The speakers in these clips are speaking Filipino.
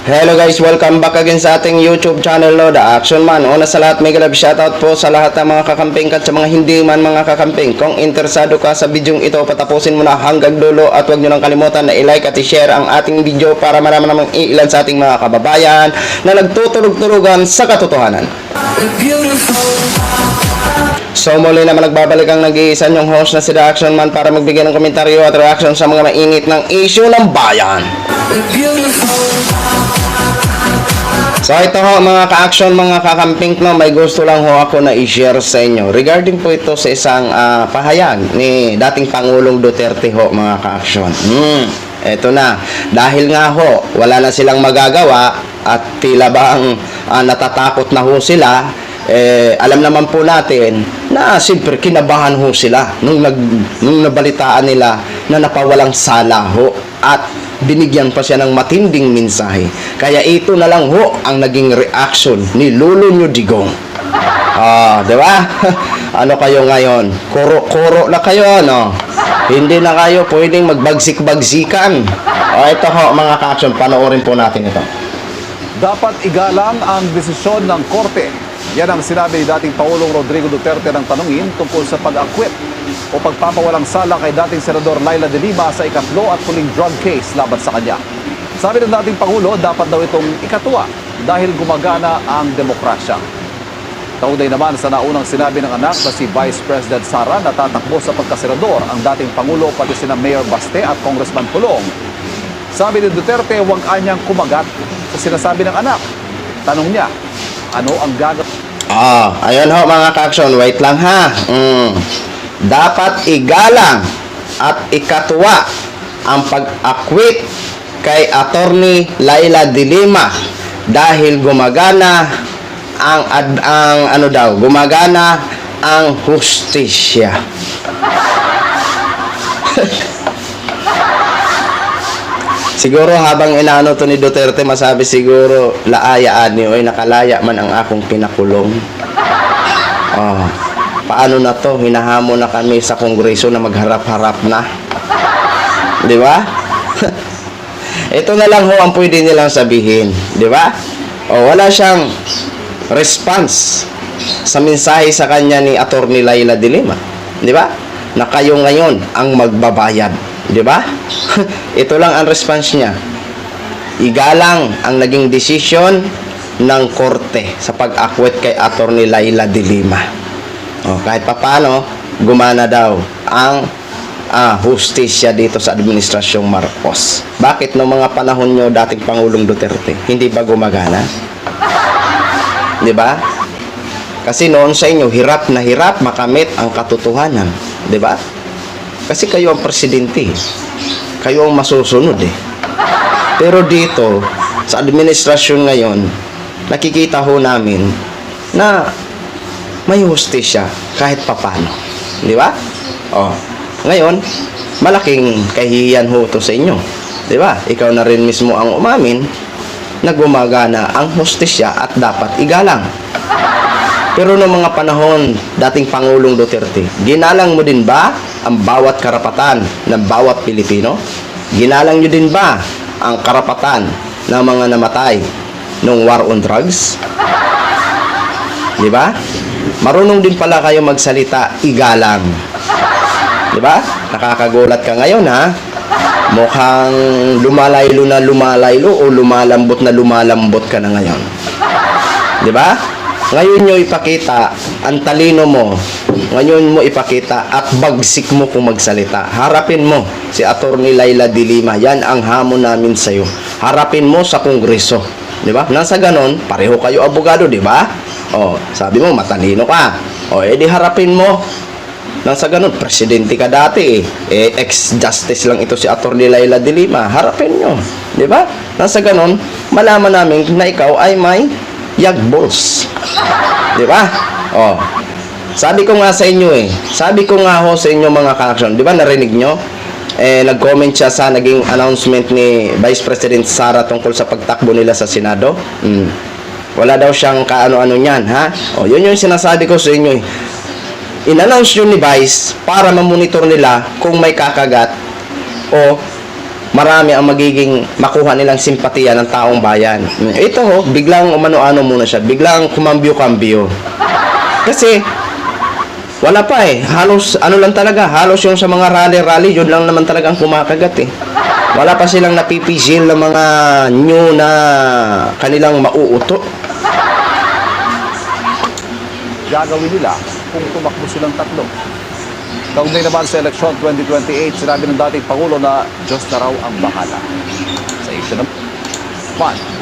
Hello guys, welcome back again sa ating YouTube channel, no, The Action Man. Una sa lahat, mega love shoutout po sa lahat ng mga kakamping at sa mga hindi man mga kakamping. Kung interesado ka sa bidyong ito, patapusin mo na hanggang dulo at huwag nyo nang kalimutan na i-like at i-share ang ating video para marami namang iilan sa ating mga kababayan na nagtutulog-tulugan sa katotohanan. So muli naman nagbabalik ang nag-iisa yung host na si The Action Man para magbigay ng komentaryo at reaction sa mga mainit ng issue ng bayan. So ito ho mga ka-action, mga kakamping, no, may gusto lang ho ako na i-share sa inyo. Regarding po ito sa isang pahayag ni dating Pangulong Duterte ho mga ka-action. Eto na, dahil nga ho, wala na silang magagawa at tila bang natatakot na ho sila. Alam naman po natin na siyempre kinabahan ho sila nung nabalitaan nila na napawalang sala ho at binigyan pa siya ng matinding mensahe. Kaya ito na lang ho ang naging reaction ni Lolo Nyo Digong. Di ba? Ano kayo ngayon? Kuro-kuro na kayo, no? Hindi na kayo pwedeng magbagsik-bagsikan. Ito ho mga ka-action, panoorin po natin ito. Dapat igalang ang desisyon ng korte. Yan ang sinabi ni dating Pangulong Rodrigo Duterte ng tanungin tungkol sa pag-acquit o pagpapawalang sala kay dating Senador Leila de Lima sa ikatlo at huling drug case laban sa kanya. Sabi ng dating Pangulo, dapat daw itong ikatwa dahil gumagana ang demokrasya. Kaugnay naman sa naunang sinabi ng anak na si Vice President Sara na tatakbo sa pagkasenador ang dating Pangulo pati sina Mayor Baste at Congressman Pulong. Sabi ni Duterte, huwag anyang kumagat sa sinasabi ng anak. Tanong niya, ano ang gagawin? Ayun ho mga ka-action, wait lang ha. Dapat igalang at ikatwa ang pag-acquit kay Attorney Leila de Lima dahil gumagana gumagana ang hustisya. Siguro habang inaano to ni Duterte, masabi siguro laayaan ni oy nakalaya man ang akong pinakulong. Paano na to? Hinahamon na kami sa Kongreso na magharap-harap na. Di ba? Ito na lang ho ang pwede nilang sabihin. Di ba? Wala siyang response sa mensahe sa kanya ni Attorney Leila de Lima. Di ba? Na kayo ngayon ang magbabayad. Di ba? Ito lang ang response niya. Igalang ang naging desisyon ng korte sa pag-acquit kay Attorney Leila de Lima. Kahit papaano, gumana daw ang hustisya dito sa Administrasyong Marcos. Bakit no mga panahon nyo dating Pangulong Duterte, hindi ba gumagana? Di ba? Kasi noon sa inyo, hirap na hirap makamit ang katotohanan. Di ba? Kasi kayo ang presidente. Kayo ang masusunod eh. Pero dito, sa administrasyon ngayon, nakikita ho namin na may hustisya kahit papano. Di ba? Ngayon, malaking kahihiyan ho ito sa inyo. Di ba? Ikaw na rin mismo ang umamin na gumagana ang hustisya at dapat igalang. Pero noong mga panahon, dating Pangulong Duterte, ginalang mo din ba ang bawat karapatan ng bawat Pilipino? Ginalang nyo din ba ang karapatan ng mga namatay nung war on drugs? Di ba? Marunong din pala kayo magsalita, igalang. Di ba? Nakakagulat ka ngayon ha? Mukhang lumalaylo na lumalaylo o lumalambot na lumalambot ka na ngayon. Di ba? Ngayon nyo ipakita ang talino mo. Ngayon mo ipakita at bagsik mo kung magsalita. Harapin mo si Attorney Leila de Lima. Yan ang hamon namin sa iyo. Harapin mo sa Kongreso. Di ba? Nasa ganon, pareho kayo abogado, di ba? Sabi mo matalino ka. Edi harapin mo. Nasa ganon, presidente ka dati eh. Ex-justice lang ito si Attorney Leila de Lima. Harapin nyo. Di ba? Nasa ganon, malaman namin na ikaw ay may yagballs. Di ba? Sabi ko nga sa inyo Sabi ko nga ho sa inyo mga ka-action. Di ba narinig nyo? Nag-comment siya sa naging announcement ni Vice President Sara tungkol sa pagtakbo nila sa Senado. Wala daw siyang kaano-ano niyan, ha? Yun yung sinasabi ko sa inyo In-announce yun ni Vice para mamonitor nila kung may kakagat o marami ang magiging makuha nilang simpatiya ng taong bayan. Ito ho, biglang umano-ano muna siya, biglang kumambyo-kambyo. Kasi, wala pa eh. Halos, ano lang talaga, halos yung sa mga rally-rally, yun lang naman talaga ang kumakagat eh. Wala pa silang napipisil ng mga new na kanilang mauuto. Gagawin nila kung tumakbo silang tatlo. Kaugnay naman sa eleksyon 2028, sinabi ng dating Pangulo na Diyos na raw ang bahala. Sa issue naman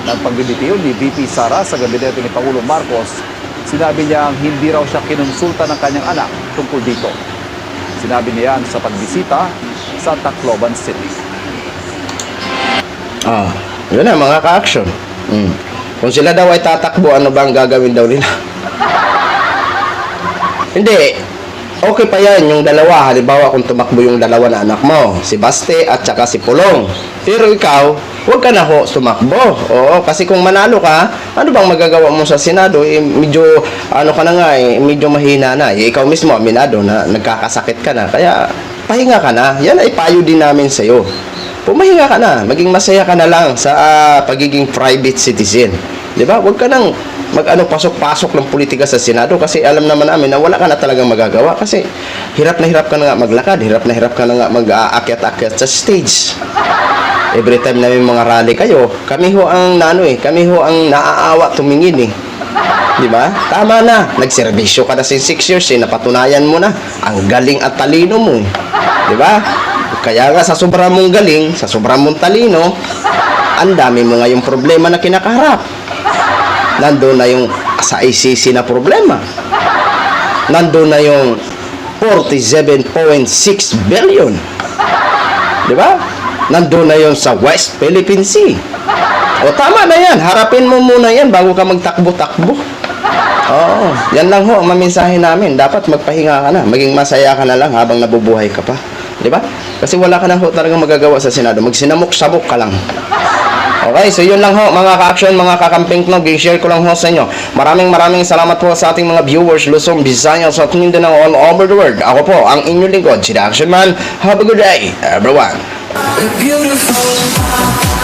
ng pagbibitiw ni VP Sara sa gabinete ni Pangulo Marcos, sinabi niya hindi raw siya kinonsulta ng kanyang anak tungkol dito. Sinabi niya yan sa pagbisita sa Tacloban City. Yun na, mga ka-action. Kung sila daw ay tatakbo, ano bang gagawin daw nila? Hindi. Okay pa yan, yung dalawa. Halimbawa, kung tumakbo yung dalawa na anak mo, si Baste at saka si Pulong. Pero ikaw, huwag ka na ho tumakbo. Oo, kasi kung manalo ka, ano bang magagawa mo sa Senado? Medyo, ano ka na nga, medyo mahina na. Ikaw mismo, aminado na nagkakasakit ka na. Kaya, pahinga ka na. Yan ay payo din namin sa'yo. Pumahinga ka na. Maging masaya ka na lang sa pagiging private citizen. Diba? Huwag ka nang pasok-pasok ng politika sa Senado kasi alam naman namin na wala ka na talagang magagawa kasi hirap na hirap ka na nga maglakad, hirap na hirap ka na nga mag-aakyat-akyat sa stage. Every time na may mga rally kayo, kami ho ang naaawa tumingin eh. Di ba? Tama na. Nagserbisyo ka na since 6 years eh. Napatunayan mo na. Ang galing at talino mo eh. Di ba? Kaya nga sa sobrang mong galing, sa sobrang mong talino, ang dami mo nga yung problema na kinakaharap. Nandun na yung sa ICC na problema. Nandun na yung 47.6 billion. Di ba? Nandun na yung sa West Philippine Sea. O tama na yan. Harapin mo muna yan bago ka magtakbo-takbo. Oo. Yan lang ho ang maminsahe namin. Dapat magpahinga ka na. Maging masaya ka na lang habang nabubuhay ka pa. Di ba? Kasi wala ka na ho talagang magagawa sa Senado. Magsinamok-sabok ka lang. Okay, so yun lang ho mga ka-action, mga kakamping knog, i-share ko lang ho sa inyo. Maraming salamat po sa ating mga viewers, Luzon, Visayas at Mindanao all over the world. Ako po, ang inyong lingkod, si The Action Man. Have a good day, everyone. Beautiful.